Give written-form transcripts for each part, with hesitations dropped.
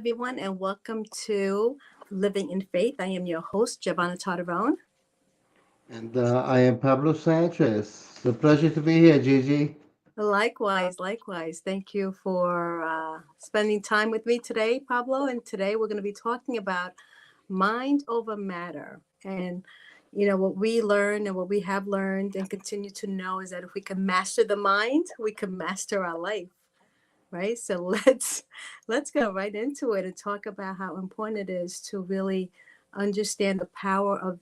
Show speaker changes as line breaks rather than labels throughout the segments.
everyone, and welcome to Living in Faith. I am your host, Giovanna Tardarone.
And I am Pablo Sanchez. It's a pleasure to be here, Gigi.
Likewise, likewise. Thank you for spending time with me today, Pablo. And today we're going to be talking about mind over matter. And, what we learn and what we have learned and continue to know is that if we can master the mind, we can master our life. Right. So let's go right into it and talk about how important it is to really understand the power of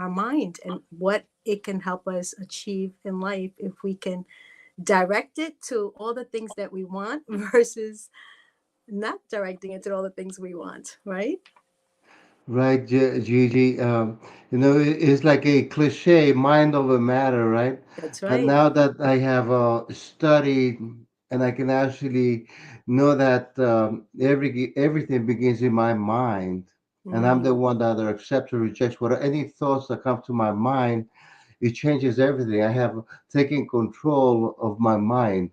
our mind and what it can help us achieve in life if we can direct it to all the things that we want versus not directing it to all the things we want, right?
Right, Gigi. It's like a cliche, mind over matter, right?
That's
But
right.
now that I have studied and I can actually know that everything begins in my mind, and I'm the
Mm,
one that accepts or rejects what any thoughts that come to my mind, it changes everything. I have taken control of my mind.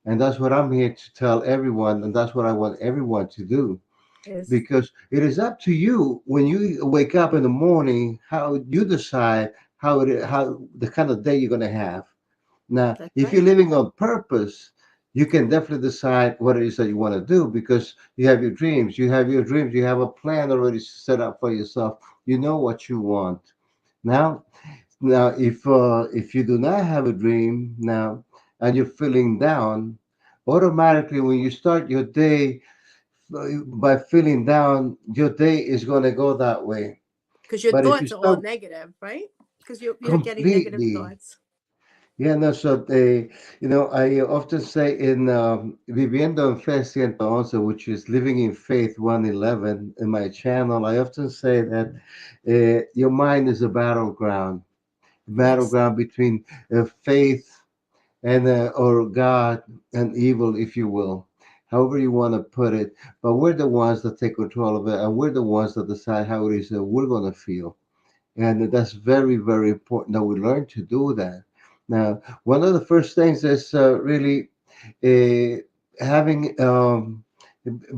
And that's what I'm here to tell everyone, and that's what I want everyone to do.
is
Because it is up to you when you wake up in the morning how you decide how the kind of day you're going to have. Now,
that's
if you're
right.
living on purpose, you can definitely decide what it is that you want to do because you have your dreams. You have your dreams. You have a plan already set up for yourself. You know what you want. Now, if you do not have a dream now and you're feeling down, automatically when you start your day by feeling down, your day is going to go that way.
Because your
But if you
thoughts are all
start
negative, right? Because you're getting negative
completely,
thoughts.
yeah, no, so I often say in Viviendo en Fe 111, which is Living in Faith 111 in my channel, I often say that your mind is a
Yes.
battleground between faith and or God and evil, if you will, however you want to put it. But we're the ones that take control of it, and we're the ones that decide how it is that we're going to feel. And that's very, very important that we learn to do that. Now, one of the first things is really uh, having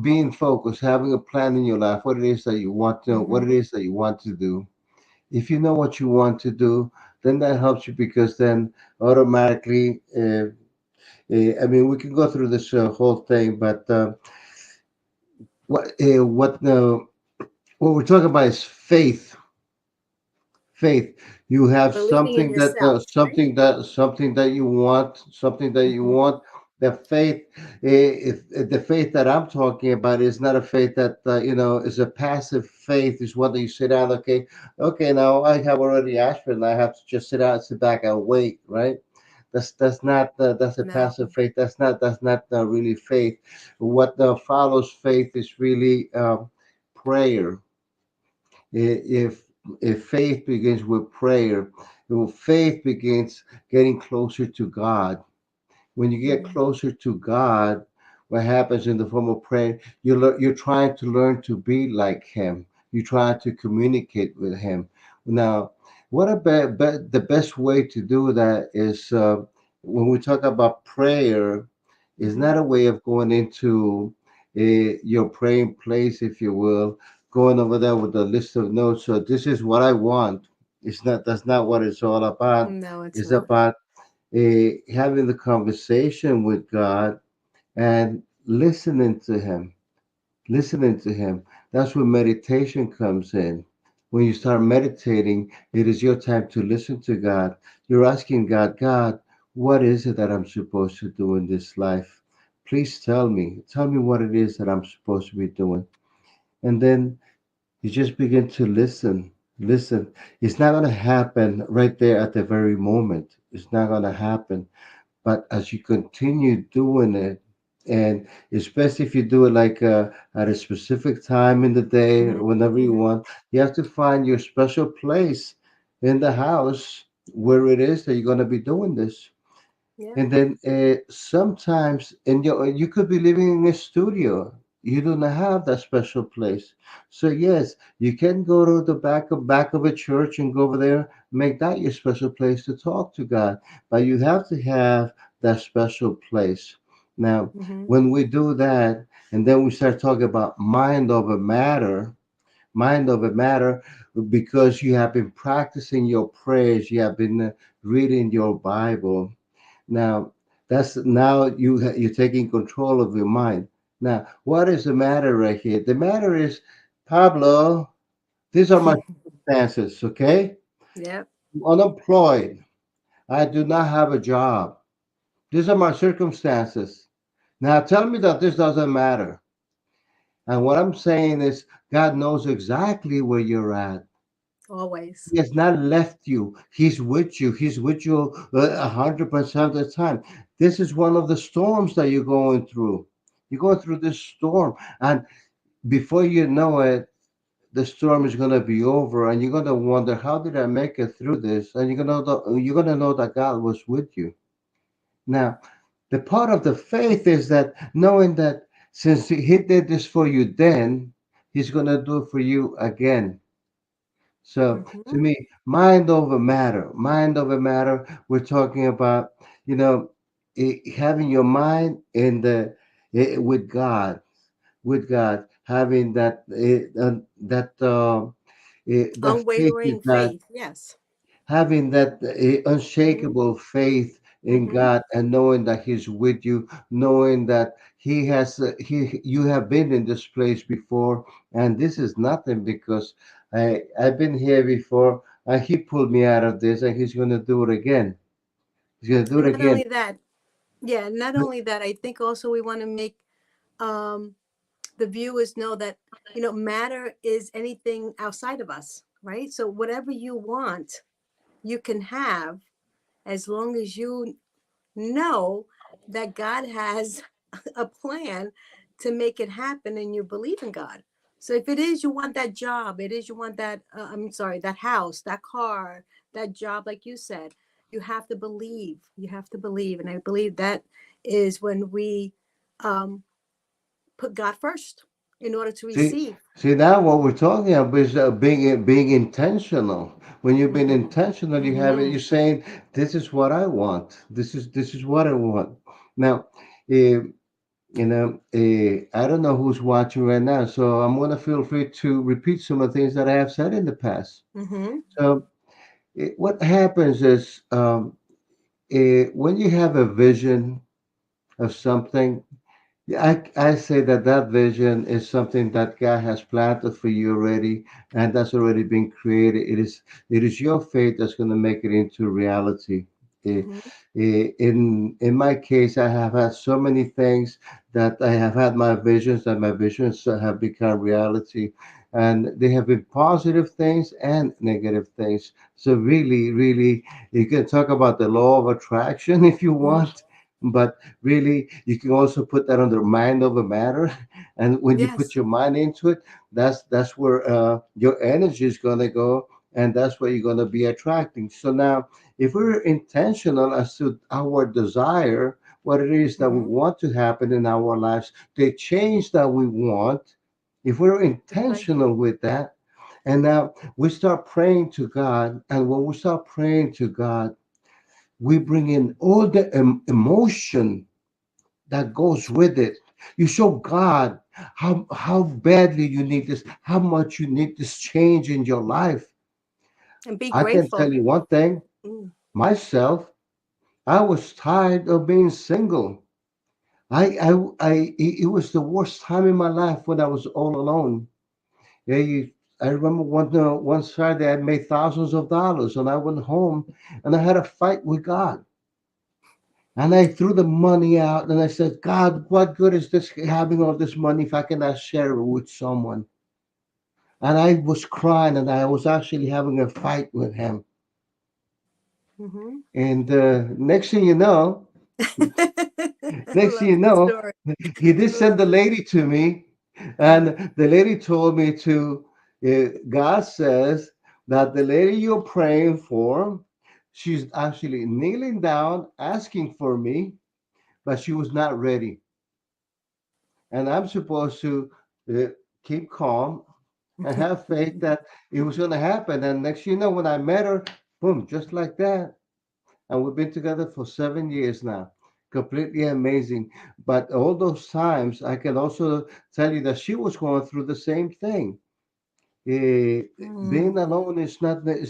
being focused, having a plan in your life, what it is that you want to, what it
Mm-hmm.
is that you want to do. If you know what you want to do, then that helps you because then automatically I mean, we can go through this whole thing, but what we're talking about is faith. Faith. You have
Believing in yourself, right?
something that you want, something that you
Mm-hmm.
want. The faith, if the faith that I'm talking about is not a faith that is a passive faith. Is one that you sit down. Okay, now I have already asked for it, and I have to just sit back and wait, right? That's not that's a
No.
passive faith. That's not really faith. What follows faith is really prayer. If faith begins with prayer, faith begins getting closer to God. When you get
Mm-hmm.
closer to God, what happens in the form of prayer? You're trying to learn to be like Him. You try to communicate with Him. Now, what about the best way to do that is when we talk about prayer, is
Mm-hmm.
not a way of going into your praying place, if you will, going over there with a list of notes. So this is what I want. It's not. That's not what it's all about.
No, it's
It's
not.
about having the conversation with God and listening to Him. That's where meditation comes in. When you start meditating, it is your time to listen to God. You're asking God, God, what is it that I'm supposed to do in this life? Please tell me. Tell me what it is that I'm supposed to be doing. And then you just begin to listen. Listen. It's not going to happen right there at the very moment. It's not going to happen, but as you continue doing it, and especially if you do it like at a specific time in the day
Mm-hmm.
or whenever you
Mm-hmm.
want, you have to find your special place in the house where it is that you're going to be doing this.
Yeah.
And then sometimes, and you could be living in a studio. You do not have that special place. So yes, you can go to the back of a church and go over there, make that your special place to talk to God. But you have to have that special place. Now,
Mm-hmm.
when we do that, And then we start talking about mind over matter, because you have been practicing your prayers, you have been reading your Bible. Now, that's now you're taking control of your mind. Now, what is the matter right here? The matter is, Pablo, these are my circumstances, okay?
Yep.
I'm unemployed. I do not have a job. These are my circumstances. Now, tell me that this doesn't matter. And what I'm saying is, God knows exactly where you're at.
Always.
He has not left you. He's with you. He's with you 100% of the time. This is one of the storms that you're going through. You're going through this storm, and before you know it, the storm is going to be over, and you're going to wonder, how did I make it through this? And you're going to know that God was with you. Now, the part of the faith is that knowing that since He did this for you then, He's going to do it for you again. So to
Hmm.
me, mind over matter, mind over matter. We're talking about, you know, having your mind in with God, having that faith in
Unwavering
God,
faith. Yes.
having that
Hmm.
unshakable faith in
Hmm.
God, and knowing that He's with you, knowing that He you have been in this place before, and this is nothing, because I've been here before, and He pulled me out of this, and He's going to do it again. He's going to do it
And not
again.
only that, yeah, not only that, I think also we want to make um, the viewers know that, matter is anything outside of us, right? So whatever you want, you can have, as long as you know that God has a plan to make it happen and you believe in God. So if it is you want that job, it is you want that, I'm sorry, that house, that car, that job, like you said, you have to believe. You have to believe. And I believe that is when we um, put God first in order to
See,
receive.
see now what we're talking about is being intentional. When you've been
Hmm.
intentional, you have it.
Hmm.
You're saying, "This is what I want. This is what I want." Now, eh, I don't know who's watching right now, so I'm gonna feel free to repeat some of the things that I have said in the past.
Hmm.
So, what happens is, when you have a vision of something, yeah, I say that that vision is something that God has planted for you already, and that's already been created. It is your faith that's going to make it into reality. Eh,
Hmm.
in my case, I have had so many things that I have had my visions, that my visions have become reality, and they have been positive things and negative things. So really, really, you can talk about the law of attraction if you
Hmm.
want, but really you can also put that under mind over matter. And when you put
Yes.
your mind into it, that's where your energy is going to go, and that's what you're going to be attracting. So now, if we're intentional as to our desire, what it is that we
Hmm.
want to happen in our lives, the change that we want, if we're
That's right.
intentional with that, and now we start praying to God, and when we start praying to God, we bring in all the emotion that goes with it. You show God how badly you need this, how much you need this change in your life.
And be
I can tell
grateful.
you one thing,
Mm.
myself, I was tired of being single. It was the worst time in my life when I was all alone. Yeah, I remember one Friday I made thousands of dollars, and I went home and I had a fight with God. And I threw the money out and I said, God, what good is this having all this money if I cannot share it with someone? And I was crying, and I was actually having a fight with him.
Hmm.
And next thing you know,
I
next thing
love
you
that
know,
story.
he did
I
send
love
the
it.
lady to me.
Uh-huh.
And the lady told me God says that the lady you're praying for, she's actually kneeling down asking for me, but she was not ready. And I'm supposed to uh, keep calm and have faith that it was going to happen. And next, when I met her, boom, just like that. And we've been together for 7 years now. completely amazing. But all those times, I can also tell you that she was going through the same thing. Eh,
Mm,
Being alone is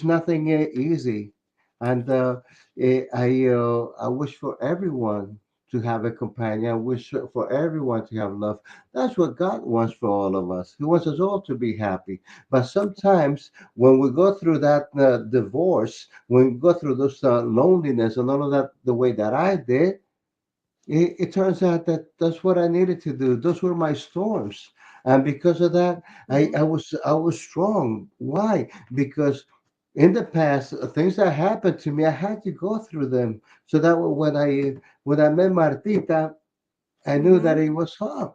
nothing easy, and I wish for everyone to have a companion. I wish for everyone to have love. That's what God wants for all of us. He wants us all to be happy. But sometimes when we go through that divorce, when we go through those loneliness and all of that, the way that I did, it turns out that that's what I needed to do. Those were my storms, and because of that,
mhm.
I was strong. Why? Because in the past, things that happened to me, I had to go through them. So that when I met Martita, I knew that
Mhm.
it was her.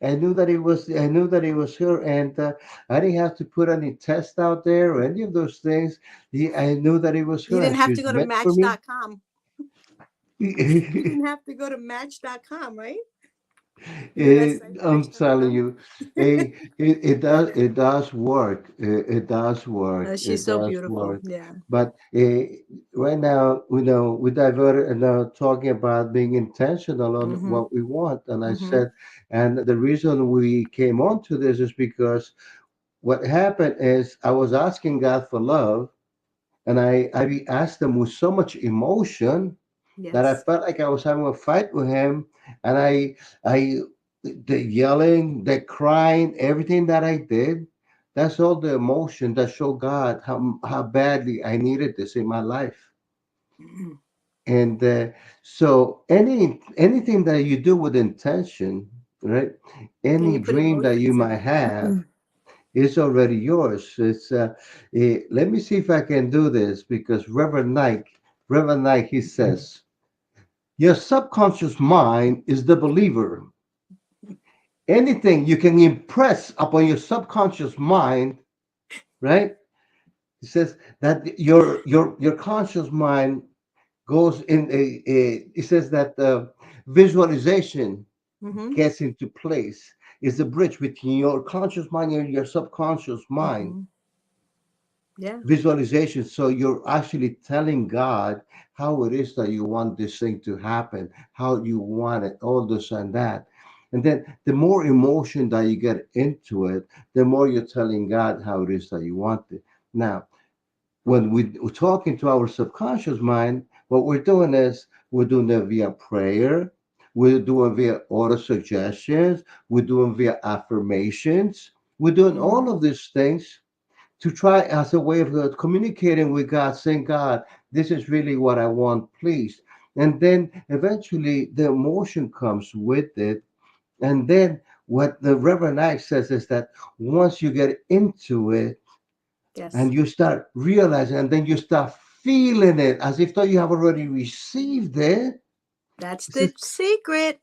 I knew that it was her, and I didn't have to put any test out there or any of those things. I knew that it was
You
her,
didn't
and she
have to
was
go to
meant for me.
match.com. You didn't have to go to match.com, right? You know that site,
I'm telling
match.com?
you, it does work. It does work.
She's
It
so
does
beautiful.
work.
Yeah.
But right now, we diverted and talking about being intentional on
Mhm.
what we want. And I
Mhm.
said, and the reason we came on to this is because what happened is I was asking God for love, and I asked him with so much emotion that I
Yes.
felt like I was having a fight with him, and I, the yelling, the crying, everything that I did, that's all the emotion that showed God how badly I needed this in my life.
Mhm.
And so anything that you do with intention, right?
And
Any
you put
dream that you
emotions in
might
it.
have is already yours. Let me see if I can do this because Reverend Nike, he says. Your subconscious mind is the believer. Anything you can impress upon your subconscious mind, right? It says that your conscious mind goes in it says that visualization
Mhm.
gets into place. Is the bridge between your conscious mind and your subconscious mind.
Mhm. Yeah.
Visualization. So you're actually telling God how it is that you want this thing to happen, how you want it, all this and that. And then the more emotion that you get into it, the more you're telling God how it is that you want it. Now, when we're talking to our subconscious mind, what we're doing is we're doing it via prayer, we're doing via auto suggestions, we're doing via affirmations, we're doing all
Mhm.
of these things to try as a way of communicating with God, saying, God, this is really what I want, please. And then eventually the emotion comes with it. And then what the Reverend Ike says is that once you get into it
Yes.
and you start realizing, and then you start feeling it as if though you have already received it,
That's
it
the
says
secret.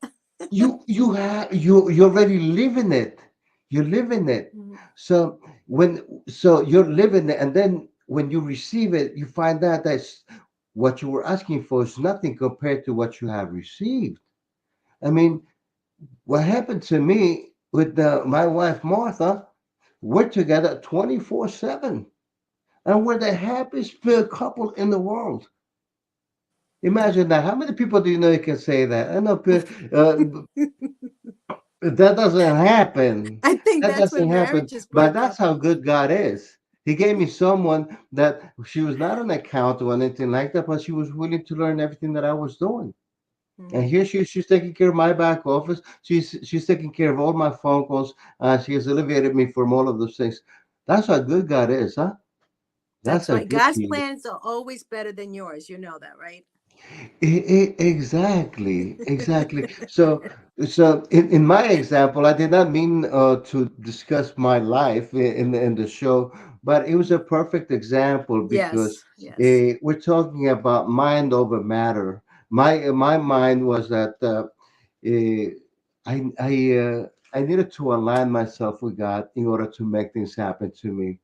you're already living it. You're living it.
Mhm.
So so you're living it, and then when you receive it, you find out that what you were asking for is nothing compared to what you have received. I mean, what happened to me with my wife Martha, we're together 24/7, and we're the happiest couple in the world.
Yeah.
Imagine that. How many people do you know you can say that? I know that doesn't happen.
I think
That
that's
doesn't
when
happen.
marriages
But
break
that's
up.
how good God is. He gave me someone that she was not an accountant or anything like that, but she was willing to learn everything that I was doing. And
Mm.
here she's taking care of my back office. She's taking care of all my phone calls. She has alleviated me from all of those things. That's how good God is, huh? That's
That's
how
right.
good
God's
He is.
plans are always better than yours. You know that, right?
Exactly, exactly. So in my example, I did not mean to discuss my life in the show, but it was a perfect example because
Yes. Yes.
we're talking about mind over matter. My mind was that I needed to align myself with God in order to make things happen to me,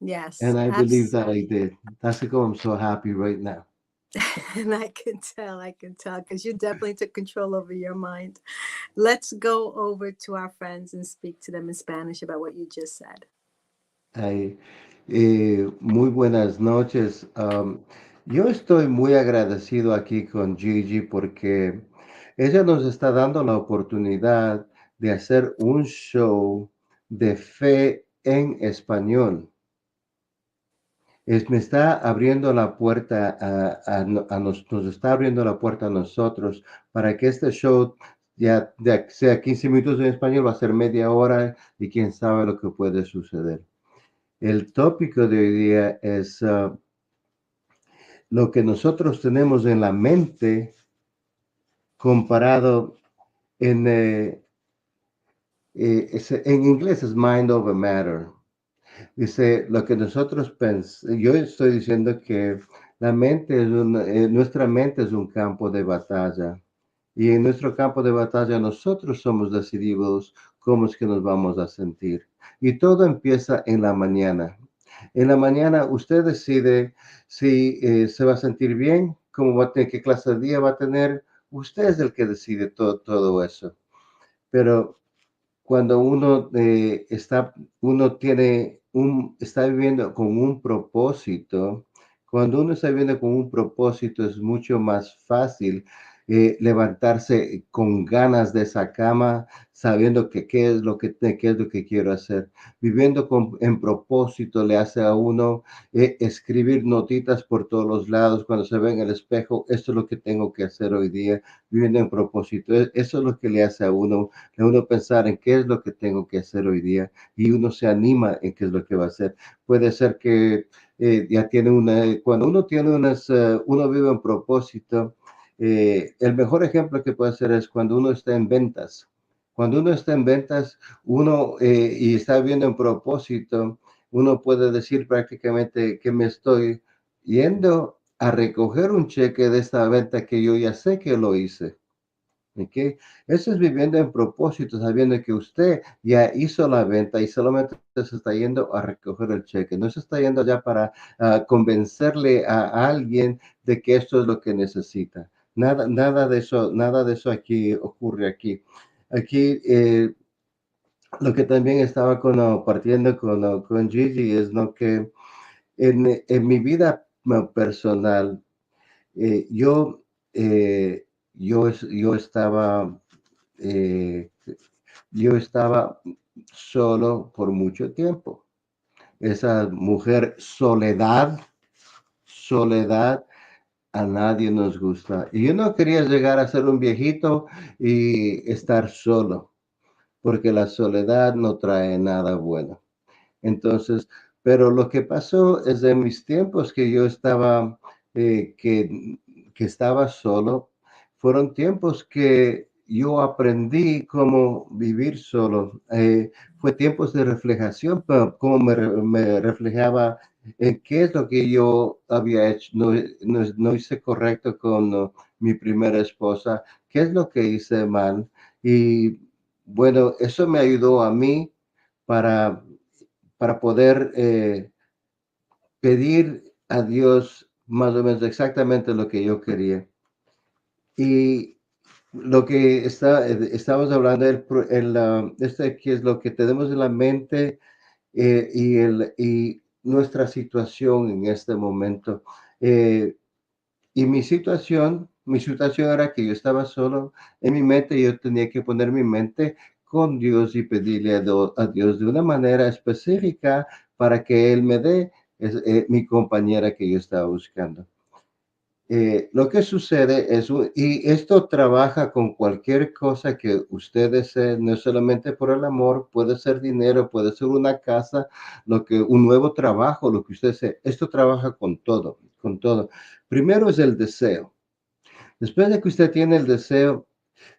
Yes.
and I believe
Abs.
that I did. That's why I'm so happy right now.
And I can tell, because you definitely took control over your mind. Let's go over to our friends and speak to them in Spanish about what you just said.
Ay, muy buenas noches. Yo estoy muy agradecido aquí con Gigi porque Ella nos está dando la oportunidad de hacer un show de fe en español. Me está abriendo la puerta nos está abriendo la puerta a nosotros para que este show ya sea 15 minutos en español, va a ser media hora y quién sabe lo que puede suceder. El tópico de hoy día es lo que nosotros tenemos en la mente comparado en, en inglés es mind over matter. Dice, lo que nosotros pensamos, yo estoy diciendo que la mente nuestra mente es un campo de batalla. Y en nuestro campo de batalla nosotros somos decididos cómo es que nos vamos a sentir. Y todo empieza en la mañana. En la mañana usted decide si se va a sentir bien, cómo va a tener, qué clase de día va a tener. Usted es el que decide todo eso. Pero cuando está viviendo con un propósito, cuando uno está viviendo con un propósito es mucho más fácil levantarse con ganas de esa cama, sabiendo que qué es lo que quiero hacer. Viviendo en propósito le hace a uno escribir notitas por todos los lados cuando se ve en el espejo, esto es lo que tengo que hacer hoy día, viviendo en propósito. Eso es lo que le hace a uno pensar en qué es lo que tengo que hacer hoy día y uno se anima en qué es lo que va a hacer. Puede ser que ya tiene cuando uno tiene uno vive en propósito, el mejor ejemplo que puede hacer es cuando uno está en ventas. Cuando uno está en ventas, y está viendo en propósito, uno puede decir prácticamente que me estoy yendo a recoger un cheque de esta venta que yo ya sé que lo hice. ¿Ok? Eso es viviendo en propósito, sabiendo que usted ya hizo la venta y solamente se está yendo a recoger el cheque. No se está yendo ya para convencerle a alguien de que esto es lo que necesita. Nada de eso aquí ocurre aquí. Aquí lo que también estaba partiendo con Gigi es lo que en mi vida personal, eh, yo, eh, yo estaba eh, yo estaba solo por mucho tiempo. Esa mujer soledad, a nadie nos gusta. Y yo no quería llegar a ser un viejito y estar solo, porque la soledad no trae nada bueno. Entonces, pero lo que pasó es de mis tiempos que yo estaba, eh, que, que estaba solo, fueron tiempos que yo aprendí cómo vivir solo. Fue tiempos de reflejación, pero cómo me reflejaba en qué es lo que yo había hecho, no hice correcto con mi primera esposa, qué es lo que hice mal. Y bueno, eso me ayudó a mí para poder pedir a Dios más o menos exactamente lo que yo quería. Y lo que estamos hablando, este aquí es lo que tenemos en la mente y nuestra situación en este momento. Eh, y mi situación era que yo estaba solo en mi mente y yo tenía que poner mi mente con Dios y pedirle a Dios de una manera específica para que Él me dé mi compañera que yo estaba buscando. Lo que sucede y esto trabaja con cualquier cosa que usted desee, no solamente por el amor, puede ser dinero, puede ser una casa, un nuevo trabajo, lo que usted desee. Esto trabaja con todo, con todo. Primero es el deseo. Después de que usted tiene el deseo,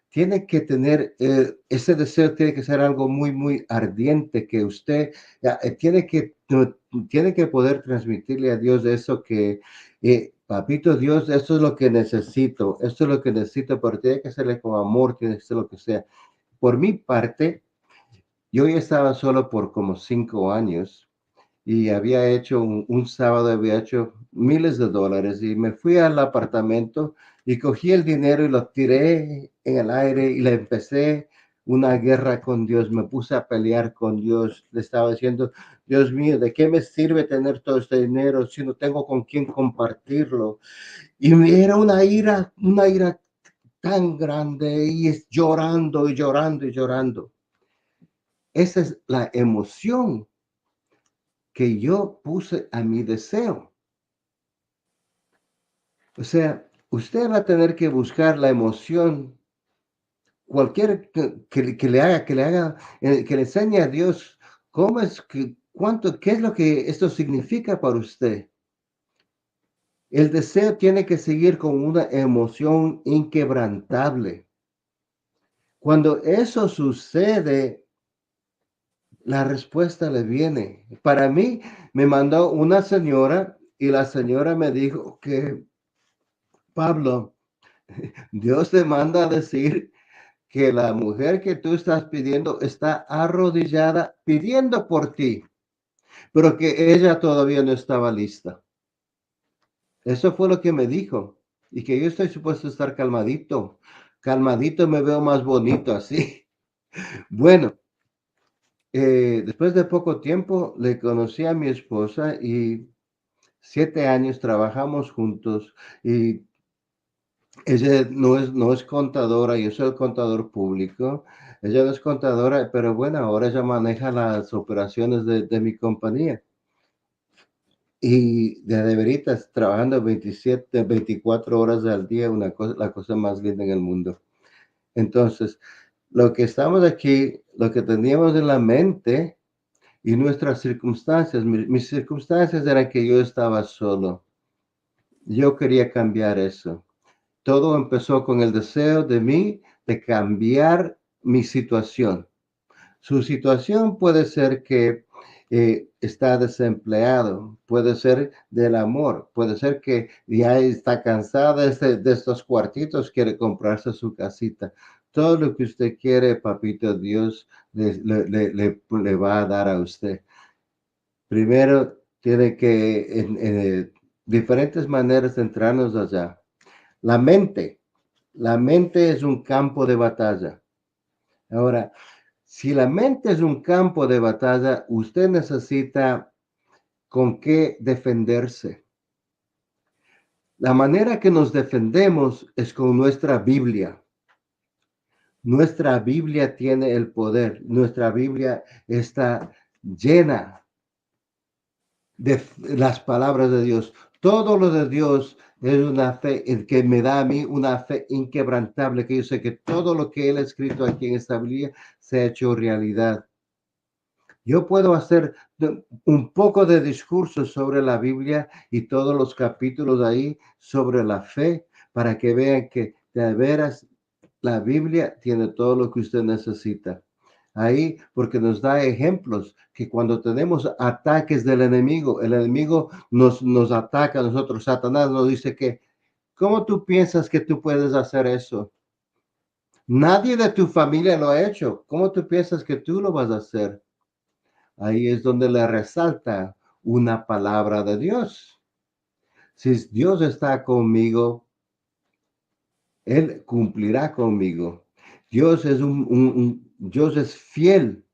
tiene que tener, ese deseo tiene que ser algo muy ardiente, que usted tiene que poder transmitirle a Dios eso papito Dios, esto es lo que necesito, esto es lo que necesito, pero tiene que hacerle con amor, tiene que ser lo que sea. Por mi parte, yo ya estaba solo por como 5 años y había hecho un sábado, había hecho miles de dólares y me fui al apartamento y cogí el dinero y lo tiré en el aire y le empecé una guerra con Dios, me puse a pelear con Dios, le estaba diciendo, Dios mío, ¿de qué me sirve tener todo este dinero si no tengo con quién compartirlo? Y era una ira tan grande y es llorando y llorando y llorando. Esa es la emoción que yo puse a mi deseo. O sea, usted va a tener que buscar la emoción, cualquier que le haga, que le enseñe a Dios cómo es que, cuánto, qué es lo que esto significa para usted. El deseo tiene que seguir con una emoción inquebrantable. Cuando eso sucede, la respuesta le viene. Para mí, me mandó una señora y la señora me dijo que, Pablo, Dios te manda a decir que la mujer que tú estás pidiendo está arrodillada pidiendo por ti, pero que ella todavía no estaba lista. Eso fue lo que me dijo. Y que yo estoy supuesto a estar calmadito. Calmadito me veo más bonito así. Bueno, después de poco tiempo le conocí a mi esposa y 7 años trabajamos juntos y ella no es contadora, yo soy el contador público. Ella no es contadora, pero bueno, ahora ella maneja las operaciones de mi compañía. Y de veritas, trabajando 27, 24 horas al día, una cosa, la cosa más linda en el mundo. Entonces, lo que estamos aquí, lo que teníamos en la mente y nuestras circunstancias, mis circunstancias eran que yo estaba solo. Yo quería cambiar eso. Todo empezó con el deseo de mí de cambiar mi situación. Su situación puede ser que está desempleado, puede ser del amor, puede ser que ya está cansada de estos cuartitos, quiere comprarse su casita. Todo lo que usted quiere, papito Dios, le va a dar a usted. Primero, tiene que, en diferentes maneras, entrarnos allá. La mente. La mente es un campo de batalla. Ahora, si la mente es un campo de batalla, usted necesita con qué defenderse. La manera que nos defendemos es con nuestra Biblia. Nuestra Biblia tiene el poder. Nuestra Biblia está llena de las palabras de Dios. Todo lo de Dios es una fe que me da a mí una fe inquebrantable, que yo sé que todo lo que Él ha escrito aquí en esta Biblia se ha hecho realidad. Yo puedo hacer un poco de discurso sobre la Biblia y todos los capítulos ahí sobre la fe para que vean que de veras la Biblia tiene todo lo que usted necesita. Ahí, porque nos da ejemplos que cuando tenemos ataques del enemigo, el enemigo nos ataca a nosotros. Satanás nos dice que, ¿cómo tú piensas que tú puedes hacer eso? Nadie de tu familia lo ha hecho. ¿Cómo tú piensas que tú lo vas a hacer? Ahí es donde le resalta una palabra de Dios. Si Dios está conmigo, Él cumplirá conmigo. Dios es Dios es fiel.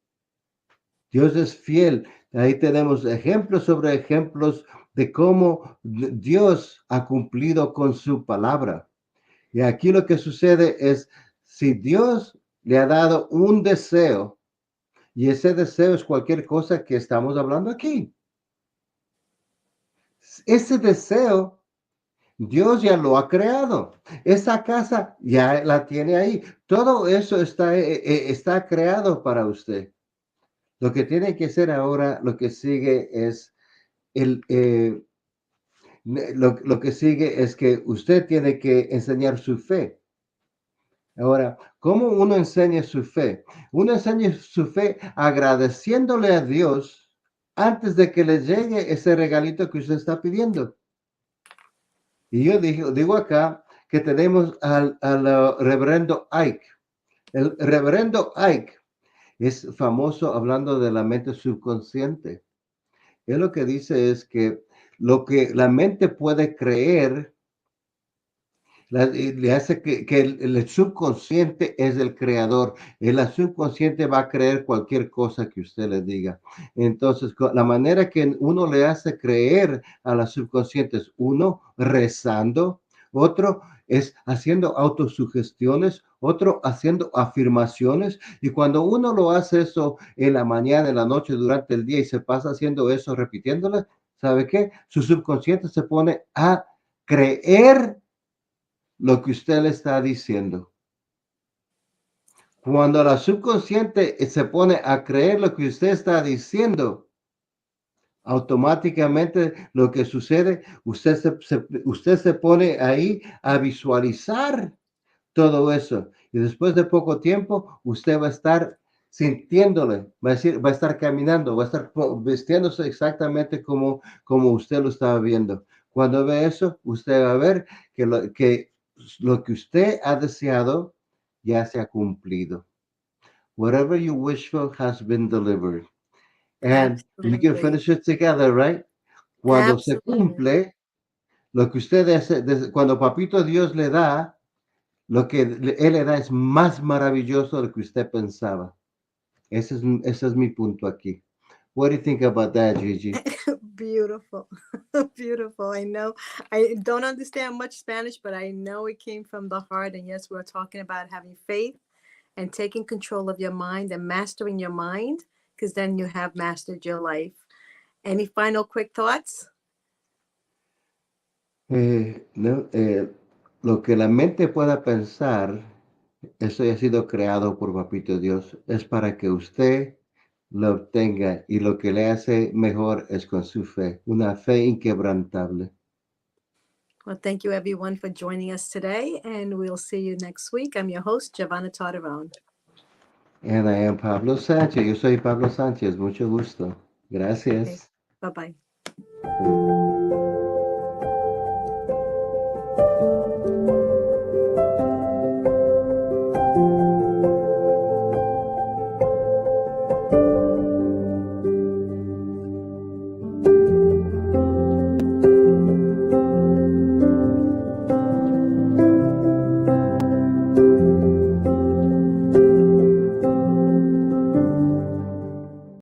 Dios es fiel. Ahí tenemos ejemplos sobre ejemplos de cómo Dios ha cumplido con su palabra. Y aquí lo que sucede es, si Dios le ha dado un deseo, y ese deseo es cualquier cosa que estamos hablando aquí. Ese deseo, Dios ya lo ha creado. Esa casa ya la tiene ahí. Todo eso está creado para usted. Lo que tiene que hacer ahora, lo que sigue es el, lo que sigue es que usted tiene que enseñar su fe. Ahora, ¿cómo uno enseña su fe? Uno enseña su fe agradeciéndole a Dios antes de que le llegue ese regalito que usted está pidiendo. Y yo digo acá que tenemos al reverendo Ike. El reverendo Ike es famoso hablando de la mente subconsciente. Él lo que dice es que lo que la mente puede creer, le hace que el subconsciente es el creador. El subconsciente va a creer cualquier cosa que usted le diga. Entonces, la manera que uno le hace creer a la subconsciente es uno rezando, otro es haciendo autosugestiones, otro haciendo afirmaciones. Y cuando uno lo hace eso en la mañana, en la noche, durante el día y se pasa haciendo eso, repitiéndole, ¿sabe qué? Su subconsciente se pone a creer lo que usted le está diciendo. Cuando la subconsciente se pone a creer lo que usted está diciendo, automáticamente lo que sucede, usted se pone ahí a visualizar todo eso. Y después de poco tiempo, usted va a estar sintiéndole, va a estar caminando, va a estar vistiéndose exactamente como usted lo estaba viendo. Cuando ve eso, usted va a ver que lo que usted ha deseado ya se ha cumplido. Whatever you wish for has been delivered. And we can
Absolutely.
finish it together, right? Cuando se
Absolutely.
cumple, lo que usted cuando Papito Dios le da, lo que Él le da es más maravilloso de lo que usted pensaba. Ese es mi punto aquí. What do you think about that, Gigi?
Beautiful. Beautiful. I know I don't understand much Spanish, but I know it came from the heart. And yes, we're talking about having faith and taking control of your mind and mastering your mind, because then you have mastered your life. Any final quick thoughts?
No, lo que la mente pueda pensar, eso ya ha sido creado por Papito Dios, es para que usted lo obtenga y lo que le hace mejor es con su fe, una fe inquebrantable.
Well, thank you everyone for joining us today, and we'll see you next week. I'm your host, Giovanna Tarderone.
And I am Pablo Sánchez, yo soy Pablo Sánchez, mucho gusto.
Okay.
Gracias.
Bye bye.
Bye.